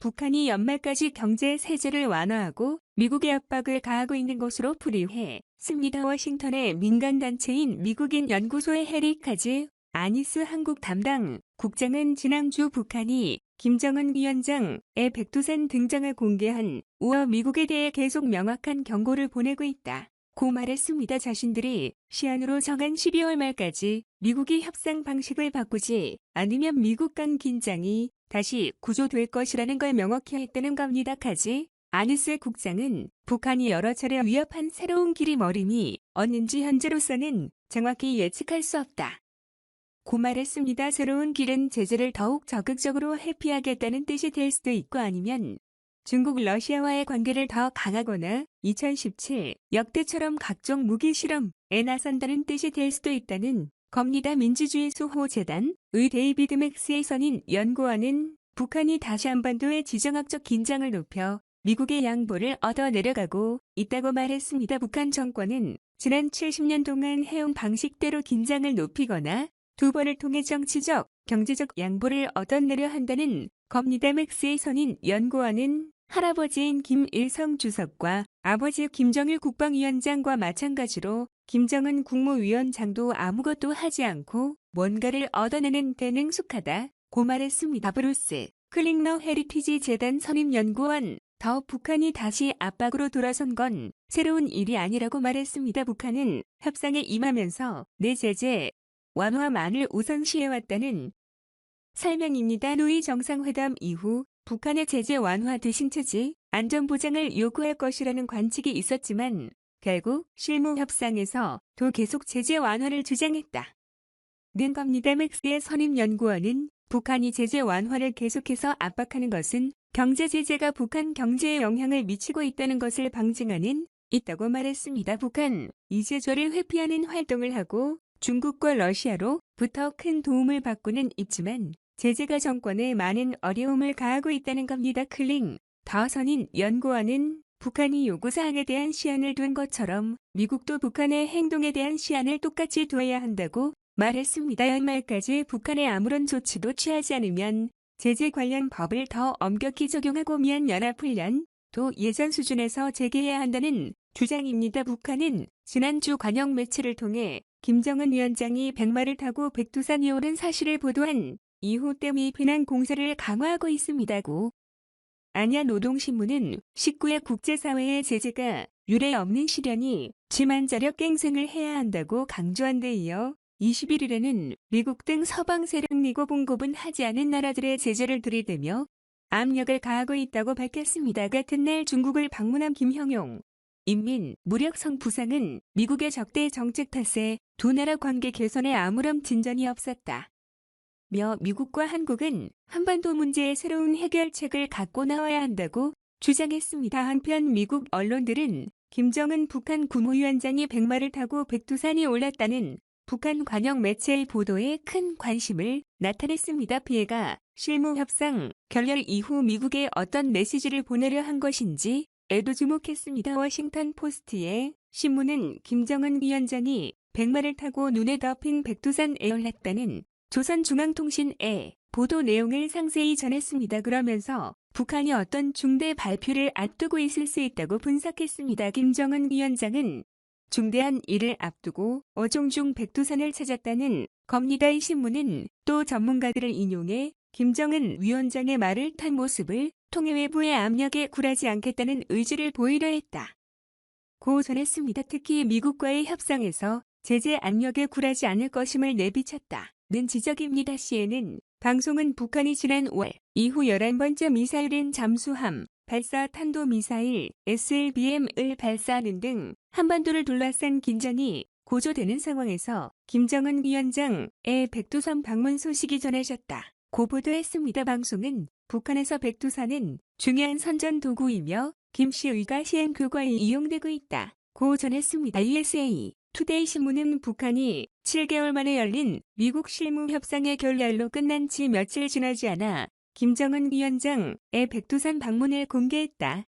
북한이 연말까지 경제 세제를 완화하고 미국의 압박을 가하고 있는 것으로 풀이했습니다. 워싱턴의 민간단체인 미국인 연구소의 해리 카즈 아니스 한국 담당 국장은 지난주 북한이 김정은 위원장의 백두산 등장을 공개한 우어 미국에 대해 계속 명확한 경고를 보내고 있다. 고 말했습니다. 자신들이 시한으로 정한 12월 말까지 미국이 협상 방식을 바꾸지 않으면 미국 간 긴장이 다시 구조될 것이라는 걸 명확히 했다는 겁니다. 카즈 아니스 국장은 북한이 여러 차례 위협한 새로운 길이 머림이 없는지 현재로서는 정확히 예측할 수 없다. 고 말했습니다. 새로운 길은 제재를 더욱 적극적으로 회피하겠다는 뜻이 될 수도 있고 아니면 중국 러시아와의 관계를 더 강하거나 2017 역대처럼 각종 무기 실험에 나선다는 뜻이 될 수도 있다는 겁니다. 민주주의 수호재단의 데이비드 맥스에이선 연구원은 북한이 다시 한반도의 지정학적 긴장을 높여 미국의 양보를 얻어 내려가고 있다고 말했습니다. 북한 정권은 지난 70년 동안 해온 방식대로 긴장을 높이거나 두 번을 통해 정치적, 경제적 양보를 얻어내려 한다는 겁니다. 맥스에이선 연구원은 할아버지인 김일성 주석과 아버지 김정일 국방위원장과 마찬가지로 김정은 국무위원장도 아무것도 하지 않고 뭔가를 얻어내는 데 능숙하다고 말했습니다. 브루스 클링너 헤리티지 재단 선임연구원 더 북한이 다시 압박으로 돌아선 건 새로운 일이 아니라고 말했습니다. 북한은 협상에 임하면서 내 제재 완화만을 우선시해왔다는 설명입니다. 노이 정상회담 이후 북한의 제재 완화 대신 체제 안전보장을 요구할 것이라는 관측이 있었지만 결국 실무 협상에서 도 계속 제재 완화를 주장했다. 는 겁니다. 맥스의 선임연구원은 북한이 제재 완화를 계속해서 압박하는 것은 경제 제재가 북한 경제에 영향을 미치고 있다는 것을 방증하는 있다고 말했습니다. 북한 이 제재를 회피하는 활동을 하고 중국과 러시아로부터 큰 도움을 받고는 있지만 제재가 정권에 많은 어려움을 가하고 있다는 겁니다. 클링 더 선임 연구원은 북한이 요구사항에 대한 시한을 둔 것처럼 미국도 북한의 행동에 대한 시한을 똑같이 두어야 한다고 말했습니다. 연말까지 북한에 아무런 조치도 취하지 않으면 제재 관련 법을 더 엄격히 적용하고 미얀연합훈련도 예전 수준에서 재개해야 한다는 주장입니다. 북한은 지난주 관영 매체를 통해 김정은 위원장이 백마를 타고 백두산에 오른 사실을 보도한 이후 댐이 비난 공세를 강화하고 있습니다고. 안야 노동신문은 19회 국제사회의 제재가 유례 없는 시련이 지만자력 갱생을 해야 한다고 강조한 데 이어 21일에는 미국 등 서방 세력 리고봉급은 하지 않은 나라들의 제재를 들이대며 압력을 가하고 있다고 밝혔습니다. 같은 날 중국을 방문한 김형용 인민무력성 부상은 미국의 적대 정책 탓에 두 나라 관계 개선에 아무런 진전이 없었다. 며 미국과 한국은 한반도 문제의 새로운 해결책을 갖고 나와야 한다고 주장했습니다. 한편 미국 언론들은 김정은 북한 국무위원장이 백마를 타고 백두산에 올랐다는 북한 관영 매체의 보도에 큰 관심을 나타냈습니다. 피해가 실무협상 결렬 이후 미국에 어떤 메시지를 보내려 한 것인지 에도 주목했습니다. 워싱턴 포스트의 신문은 김정은 위원장이 백마를 타고 눈에 덮인 백두산에 올랐다는 조선중앙통신의 보도 내용을 상세히 전했습니다. 그러면서 북한이 어떤 중대 발표를 앞두고 있을 수 있다고 분석했습니다. 김정은 위원장은 중대한 일을 앞두고 어종중 백두산을 찾았다는 겁니다. 이 신문은 또 전문가들을 인용해 김정은 위원장의 말을 탄 모습을 통해 외부의 압력에 굴하지 않겠다는 의지를 보이려 했다. 고 전했습니다. 특히 미국과의 협상에서 제재 압력에 굴하지 않을 것임을 내비쳤다. 는 지적입니다. CNN 방송은 북한이 지난 5월 이후 11번째 미사일인 잠수함 발사 탄도미사일 SLBM을 발사하는 등 한반도를 둘러싼 긴장이 고조되는 상황에서 김정은 위원장의 백두산 방문 소식이 전해졌다. 고 보도했습니다. 방송은 북한에서 백두산은 중요한 선전 도구이며 김 씨의가 시행 교과에 이용되고 있다. 고 전했습니다. USA 투데이 신문은 북한이 7개월 만에 열린 미국 실무협상의 결렬로 끝난 지 며칠 지나지 않아 김정은 위원장의 백두산 방문을 공개했다.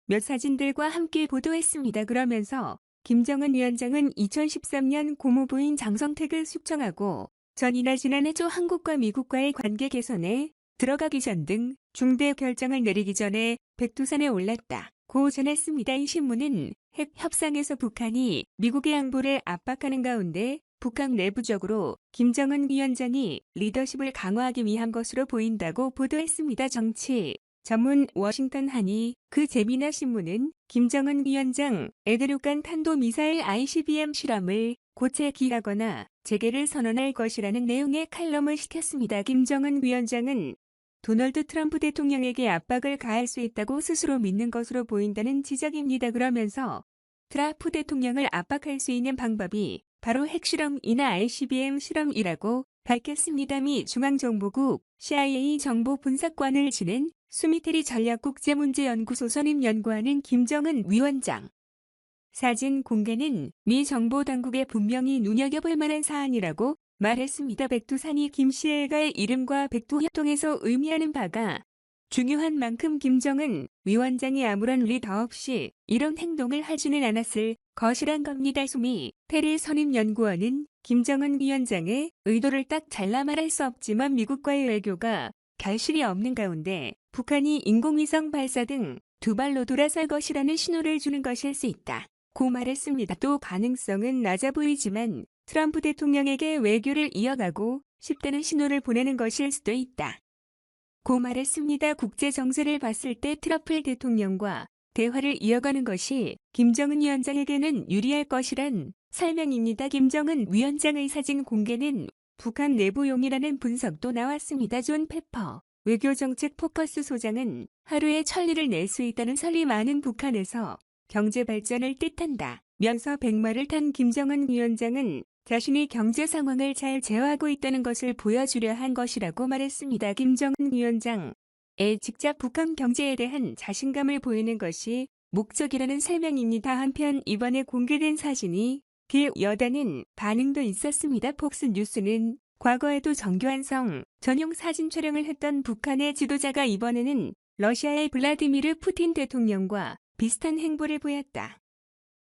몇 사진들과 함께 보도했습니다. 그러면서 김정은 위원장은 2013년 고모부인 장성택을 숙청하고 전이나 지난해 초 한국과 미국과의 관계 개선에 들어가기 전 등 중대 결정을 내리기 전에 백두산에 올랐다. 고 전했습니다. 이 신문은 핵 협상에서 북한이 미국의 양보를 압박하는 가운데 북한 내부적으로 김정은 위원장이 리더십을 강화하기 위한 것으로 보인다고 보도했습니다. 정치 전문 워싱턴 한이 그 재미나 신문은 김정은 위원장 에드류간 탄도미사일 ICBM 실험을 고체 기하거나 재개를 선언할 것이라는 내용의 칼럼을 시켰습니다. 김정은 위원장은 도널드 트럼프 대통령에게 압박을 가할 수 있다고 스스로 믿는 것으로 보인다는 지적입니다. 그러면서 트럼프 대통령을 압박할 수 있는 방법이 바로 핵실험이나 ICBM 실험이라고 밝혔습니다. 미 중앙정보국 CIA 정보분석관을 지낸 수미테리 전략국제문제연구소 선임 연구하는 김정은 위원장. 사진 공개는 미 정보당국에 분명히 눈여겨볼 만한 사안이라고 말했습니다. 백두산이 김씨 일가의 이름과 백두협동에서 의미하는 바가 중요한 만큼 김정은 위원장이 아무런 리더 없이 이런 행동을 하지는 않았을 것이란 겁니다. 수미 테리 선임연구원은 김정은 위원장의 의도를 딱 잘라 말할 수 없지만 미국과의 외교가 결실이 없는 가운데 북한이 인공위성 발사 등 두 발로 돌아설 것이라는 신호를 주는 것일 수 있다. 고 말했습니다. 또 가능성은 낮아 보이지만 트럼프 대통령에게 외교를 이어가고 싶다는 신호를 보내는 것일 수도 있다. 고 말했습니다. 국제 정세를 봤을 때 트럼프 대통령과 대화를 이어가는 것이 김정은 위원장에게는 유리할 것이란 설명입니다. 김정은 위원장의 사진 공개는 북한 내부용이라는 분석도 나왔습니다. 존 페퍼 외교정책 포커스 소장은 하루에 천리를 낼 수 있다는 설이 많은 북한에서 경제 발전을 뜻한다 면서 백마를 탄 김정은 위원장은 자신이 경제 상황을 잘 제어하고 있다는 것을 보여주려 한 것이라고 말했습니다. 김정은 위원장에 직접 북한 경제에 대한 자신감을 보이는 것이 목적이라는 설명입니다. 한편 이번에 공개된 사진이 여다는 반응도 있었습니다. 폭스뉴스는 과거에도 정교한성 전용 사진 촬영을 했던 북한의 지도자가 이번에는 러시아의 블라디미르 푸틴 대통령과 비슷한 행보를 보였다.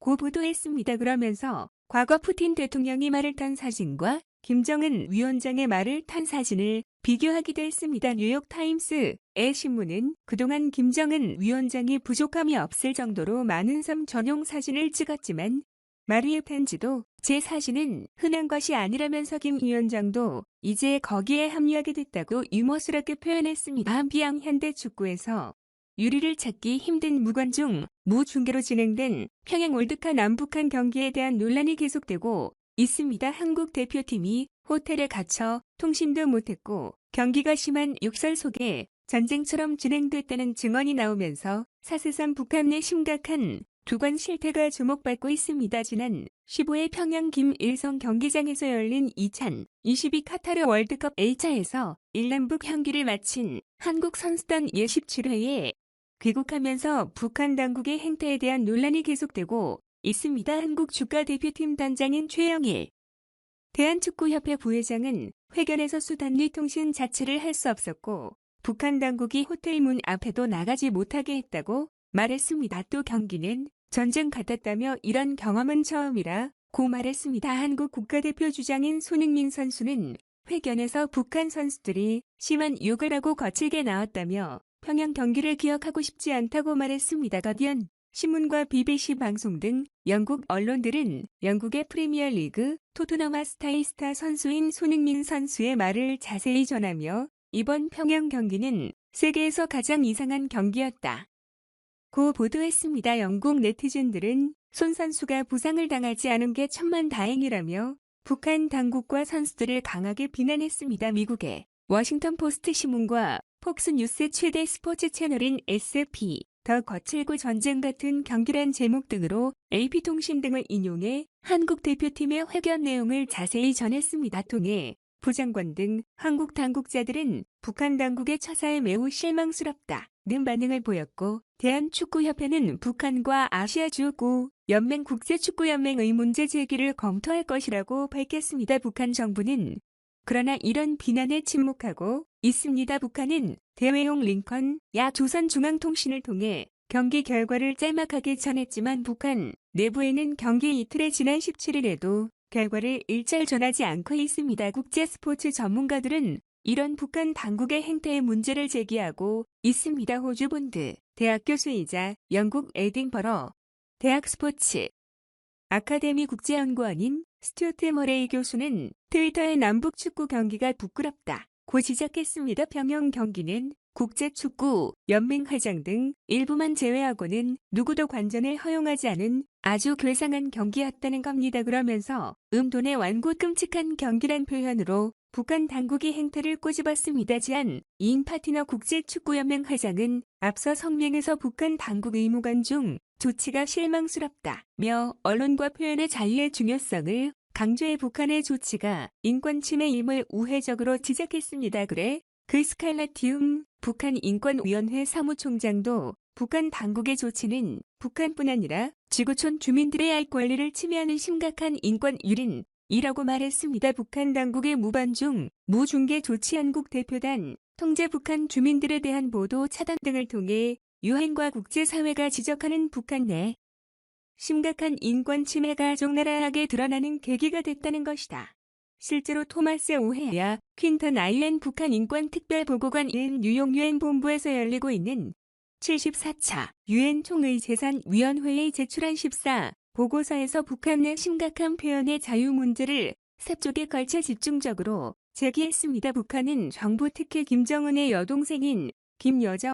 고 보도했습니다. 그러면서 과거 푸틴 대통령이 말을 탄 사진과 김정은 위원장의 말을 탄 사진을 비교하기도 했습니다. 뉴욕타임스의 신문은 그동안 김정은 위원장이 부족함이 없을 정도로 많은 섬 전용 사진을 찍었지만 마리에 펜지도 제 사진은 흔한 것이 아니라면서 김 위원장도 이제 거기에 합류하게 됐다고 유머스럽게 표현했습니다. 한비양 현대축구에서 유리를 찾기 힘든 무관중 무중계로 진행된 평양 월드컵 남북한 경기에 대한 논란이 계속되고 있습니다. 한국 대표팀이 호텔에 갇혀 통신도 못했고 경기가 심한 욕설 속에 전쟁처럼 진행됐다는 증언이 나오면서 사실상 북한 내 심각한 두관 실태가 주목받고 있습니다. 지난 15일 평양 김일성 경기장에서 열린 2022 카타르 월드컵 A차에서 1남북 경기를 마친 한국 선수단 예17회에 귀국하면서 북한 당국의 행태에 대한 논란이 계속되고 있습니다. 한국 국가대표팀 단장인 최영일 대한축구협회 부회장은 회견에서 수단리 통신 자체를 할 수 없었고 북한 당국이 호텔 문 앞에도 나가지 못하게 했다고 말했습니다. 또 경기는 전쟁 같았다며 이런 경험은 처음이라 고 말했습니다. 한국 국가대표 주장인 손흥민 선수는 회견에서 북한 선수들이 심한 욕을 하고 거칠게 나왔다며 평양 경기를 기억하고 싶지 않다고 말했습니다. 가디언 신문과 BBC 방송 등 영국 언론들은 영국의 프리미어리그 토트넘 하스타의 스타 선수인 손흥민 선수의 말을 자세히 전하며 이번 평양 경기는 세계에서 가장 이상한 경기였다 고 보도했습니다. 영국 네티즌들은 손 선수가 부상을 당하지 않은 게 천만다행이라며 북한 당국과 선수들을 강하게 비난했습니다. 미국의 워싱턴 포스트 신문과 폭스뉴스 최대 스포츠 채널인 SP 더 거칠고 전쟁 같은 경기란 제목 등으로 AP통신 등을 인용해 한국 대표팀의 회견 내용을 자세히 전했습니다. 통해 부장관 등 한국 당국자들은 북한 당국의 처사에 매우 실망스럽다는 반응을 보였고 대한축구협회는 북한과 아시아축구 연맹 국제축구연맹의 문제 제기를 검토할 것이라고 밝혔습니다. 북한 정부는 그러나 이런 비난에 침묵하고 있습니다. 북한은 대외용 링컨 야 조선중앙통신을 통해 경기 결과를 짤막하게 전했지만 북한 내부에는 경기 이틀의 지난 17일에도 결과를 일절 전하지 않고 있습니다. 국제 스포츠 전문가들은 이런 북한 당국의 행태에 문제를 제기하고 있습니다. 호주 본드 대학 교수이자 영국 에딩버러 대학 스포츠 아카데미 국제연구원인 스튜어트 머레이 교수는 트위터에 남북 축구 경기가 부끄럽다 고 지적했습니다. 평영 경기는 국제축구 연맹 회장 등 일부만 제외하고는 누구도 관전을 허용하지 않은 아주 괴상한 경기였다는 겁니다. 그러면서 음돈의 완고 끔찍한 경기란 표현으로 북한 당국이 행태를 꼬집었습니다. 지안 인파티너 국제축구연맹 회장은 앞서 성명에서 북한 당국 의무관 중 조치가 실망스럽다며 언론과 표현의 자유의 중요성을 강조해 북한의 조치가 인권 침해임을 우회적으로 지적했습니다. 그래 그 스칼라티움 북한 인권위원회 사무총장도 북한 당국의 조치는 북한뿐 아니라 지구촌 주민들의 알 권리를 침해하는 심각한 인권 유린이라고 말했습니다. 북한 당국의 무반중, 무중계 조치 한국 대표단, 통제 북한 주민들에 대한 보도 차단 등을 통해 유엔과 국제사회가 지적하는 북한 내 심각한 인권 침해가 적나라하게 드러나는 계기가 됐다는 것이다. 실제로 토마스 오헤야 퀸턴 아이엔 북한 인권 특별보고관인 뉴욕 유엔 본부에서 열리고 있는 74차 유엔 총의재산위원회에 제출한 14 보고서에서 북한 내 심각한 표현의 자유 문제를 3쪽에 걸쳐 집중적으로 제기했습니다. 북한은 정부 특히 김정은의 여동생인 김여정